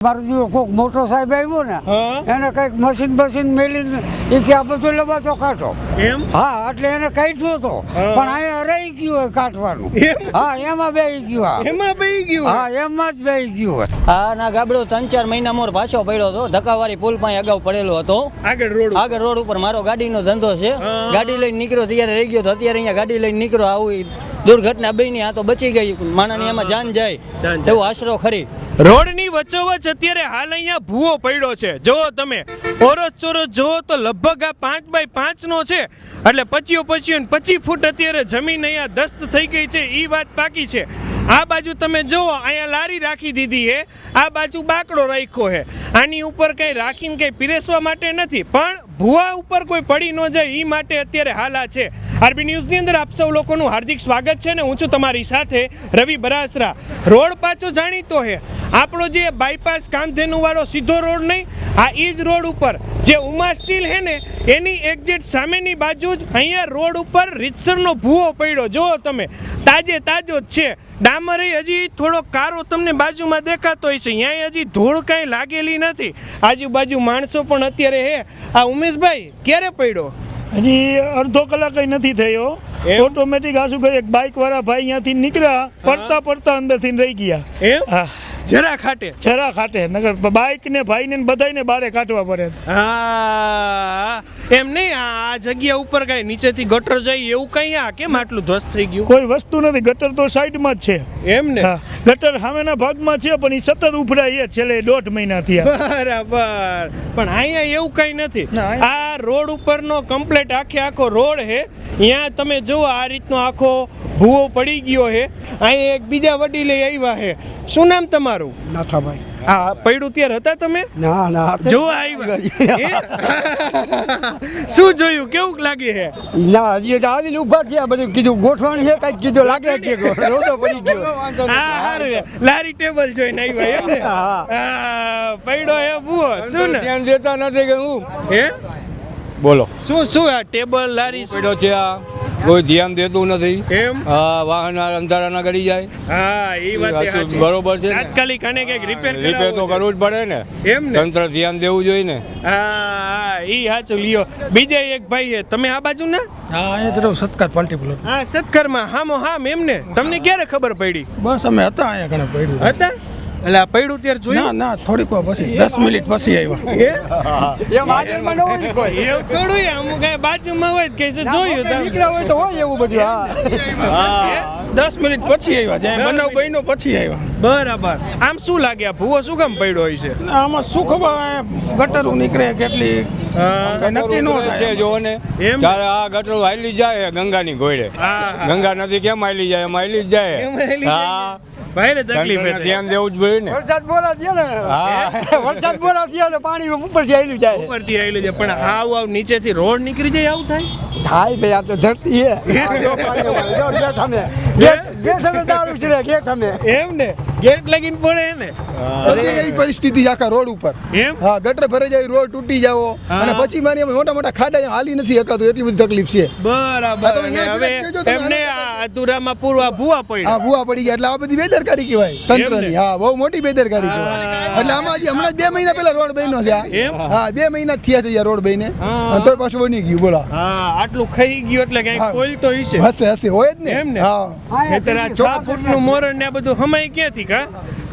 મારું જો કોક મોટો સાહેબ આવ્યો ને એને કઈક મશીન મેલીને એ કે આ બધું લબાસો કાઢો એમ હા એટલે એને કાઢ્યો હતો પણ અહીંયા રહી ગયું હોય કાઢવાનું હા એમાં બેહી ગયું હા એમાં જ બેહી ગયું હોય હા ના ગાબડો 3-4 મહિના મોર પાછો પડ્યો હતો ધક્કાવાળી પુલ પાસે અગાઉ પડેલો હતો આગળ રોડ ઉપર મારો ગાડીનો ધંધો છે ગાડી લઈને નીકળ્યો ત્યારે રહી ગયો તો અત્યારે અહીંયા ગાડી લઈને નીકળ્યો આવું દુર્ઘટના બની આ તો બચી ગઈ માણસની એમાં જાન જાય એવો આશરો ખરી રોડની વચ્ચોવચ્ચ અત્યારે હાલ અહીંયા ભૂવો પડ્યો છે જો તમે ઓરસ ચોરસ જો તો લગભગ આ 5x5 નો છે એટલે 25 ફૂટ અત્યારે જમીન અહીંયા દસ્ત થઈ ગઈ છે એ વાત પાકી છે આ બાજુ તમે જુઓ અહીંયા લારી રાખી દીધી છે આ બાજુ બાકડો રાખ્યો છે આની ઉપર કઈ રાખીને કઈ પીરસવા માટે નથી પણ ભૂવા ઉપર કોઈ પડી ન જાય એ માટે અત્યારે હાલ આ છે આરબી ન્યૂઝની અંદર આપ સૌ લોકોનું હાર્દિક સ્વાગત છે ને હું છું તમારી સાથે રવિ બરાસરા રોડ પાછો જાણીતો છે આપણો જે બાયપાસ કામધેનુ વાળો સીધો રોડ નહીં આ એ જ રોડ ઉપર જે ઉમા સ્ટીલ છે ને એની એક્ઝેક્ટ સામેની બાજુ જ અહીંયા રોડ ઉપર રીતસરનો ભૂવો પડ્યો જુઓ તમે તાજો જ છે ડામર હજી થોડો કારો તમને બાજુમાં દેખાતો હોય છે અહીંયા હજી ધૂળ કાંઈ લાગેલી નથી આજુબાજુ માણસો પણ અત્યારે હે આ ઉમેશભાઈ ક્યારે પડ્યો હજી અડધો કલાક નથી થયો ઓટોમેટિક આ શું એક બાઇક વાળા ભાઈ અહીંયાથી નીકળ્યા પડતા અંદરથી રહી ગયા એમ જરા ખાટે નગર બાઇક ને ભાઈ ને બધાને બારે કાઢવા પડે હા એમ નહીં આ જગ્યા ઉપર કઈ નીચેથી ગટર જાય એવું કઈ આ કેમ આટલું ધ્વસ્ત થઈ ગયું કોઈ વસ્તુ નથી ગટર તો સાઈડમાં જ છે એમ ને ગટર સામેના ભાગમાં છે પણ એ સતત ઉભરાય છેલ્લે 1.5 મહિના થયા બરાબર પણ અહીંયા એવું કઈ નથી આ રોડ ઉપરનો કમ્પ્લીટ આખો રોડ છે અહીંયા તમે જુઓ આ રીતનો આખો ભૂવો પડી ગયો છે અહીંયા એક બીજા વડીલે આવ્યા છે શું નામ તમારું નાથાભાઈ હા પડ્યું ત્યારે હતા તમે ના જો આવ્યા શું જોયું કેવું લાગે છે ના હજી તો આવીને ઉભા થયા બધું કીધું ગોઠવાણ છે કઈક કીધું લાગે છે રોડો પડી ગયો હા લારી ટેબલ જોઈને આવ્યા એમ ને હા પડ્યો હે ભૂવો શું ને ધ્યાન દેતા નથી કે હું હે બોલો શું આ ટેબલ લારી પડ્યો છે આ કોઈ ધ્યાન દેતું નથી એમ હા વાહન અંધારા ના કરી જાય હા એ વાત બરોબર છે તાત્કાલિક આને કઈક રિપેર તો કરવું જ પડે ને એમ ને તંત્ર ધ્યાન દેવું જોઈએ ને હા ઈ સાચું લ્યો બીજા એક ભાઈ છે તમે આ બાજુ ના હા અહીંયા તો સત્કાર પાલટી બોલો હા સત્કારમાં હામ એમ ને તમને ક્યારે ખબર પડી બસ અમે હતા અહીંયા ઘણા પડ્યું હતા એટલે પડ્યું ત્યારે જોયું ના થોડીક વાર પછી 10 મિનિટ પછી આવ્યા એમ હાજરમાં ન હોય કોઈ એવું થોડું અમુક બાજુમાં હોય કે જોયું નીકળ્યા હોય તો હોય એવું બધું હા 10 મિનિટ પછી આવ્યા જ્યાં બનાવ બન્યો પછી આવ્યા બરાબર આમ શું લાગે આ ભૂવો શું કામ પડ્યો હોય છે આમાં શું ખબર ગટરો નીકળે કેટલી નક્કી નો થાય જો ને ત્યારે આ ગટરો હાલી જાય ગંગાની ઘોડે ગંગા નદી કેમ હાલી જાય એમ હાલી જ જાય હા ભાઈ ને તકલીફ ધ્યાન દેવું જ જોઈએ ને વરસાદ બોલા થયો ને વરસાદ બોલા થયો ને પાણી ઉપરથી આવેલું જાય પણ આવ નીચેથી રોડ નીકળી જાય આવું થાય ભાઈ આ તો ધરતી ગેટ અમે દારૂ છે ગેટ અમે એમ ને ગેટ લગીને પડે ને બધી એવી પરિસ્થિતિ આખા રોડ ઉપર એમ હા ગટર ભરાઈ જાય રોડ તૂટી જાવો અને પછી મારી મોટા ખાડા હાલી નથી હકાતું એટલી બધી તકલીફ છે બરાબર હવે એમને અધૂરામાં પૂરવા ભૂવા પડી હા ભૂવા પડી ગયા એટલે આ બધી બેદરકારી કહેવાય તંત્રની હા બહુ મોટી બેદરકારી કહેવાય એટલે આમાં હજી હમણાં 2 મહિના પહેલા રોડ બન્યો છે હા 2 મહિના થયા છે રોડ બઈને અને તોય પાછું બની ગયું બોલા હા આટલું ખાઈ ગયું એટલે કઈ કોલ તો હશે હોય જ ને એમ ને હા નહીતર આ 6 ફૂટનું મોરણ ને આ બધું હમાય ક્યાંથી કા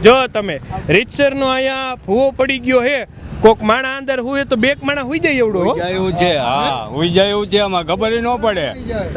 જો તમે રીતસરનો અહીંયા ભૂવો પડી ગયો હે કોક માણા અંદર હોય તો બેક માણા હુઈ જાય એવડો એવું છે હા હુઈ જાય એવું છે આમાં ખબર ન પડે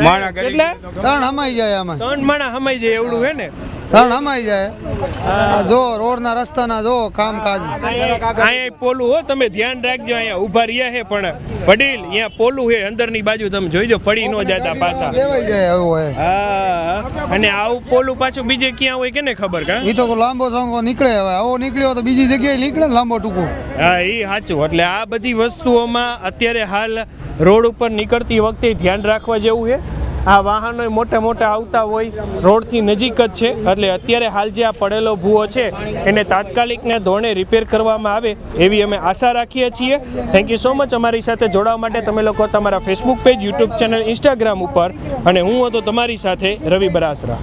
માણા એટલે ત્રણ હમાઈ જાય આમાં 3 માણા હમાઈ જાય એવડું હે ને ત્રણ હમાઈ જાય જો રોડના રસ્તાના જો કામકાજ અહીંયા પોલું હો તમે ધ્યાન રાખજો અહીંયા ઊભા રહ્યા હે પણ વડીલ અહીંયા પોલું હે અંદરની બાજુ તમે જોઈજો પડી ન જતા પાછા દેવાઈ જાય એવું હોય હા અને આવું પોલું પાછું બીજે ક્યાં હોય કે ને ખબર કા ઈ તો લાંબો સંગો નીકળે હવે આવો નીકળ્યો તો બીજી જગ્યાએ નીકળે લાંબો ટૂંકો હા એ સાચું એટલે આ બધી વસ્તુઓમાં અત્યારે હાલ રોડ ઉપર નીકળતી વખતે ધ્યાન રાખવા જેવું છે આ વાહનો મોટા આવતા હોય રોડથી નજીક જ છે એટલે અત્યારે હાલ જે આ પડેલો ભૂવો છે એને તાત્કાલિકના ધોરણે રિપેર કરવામાં આવે એવી અમે આશા રાખીએ છીએ થેન્ક યુ સો મચ અમારી સાથે જોડાવા માટે તમે લોકો તમારા Facebook page YouTube channel Instagram ઉપર અને હું હતો તમારી સાથે રવિ બરાસરા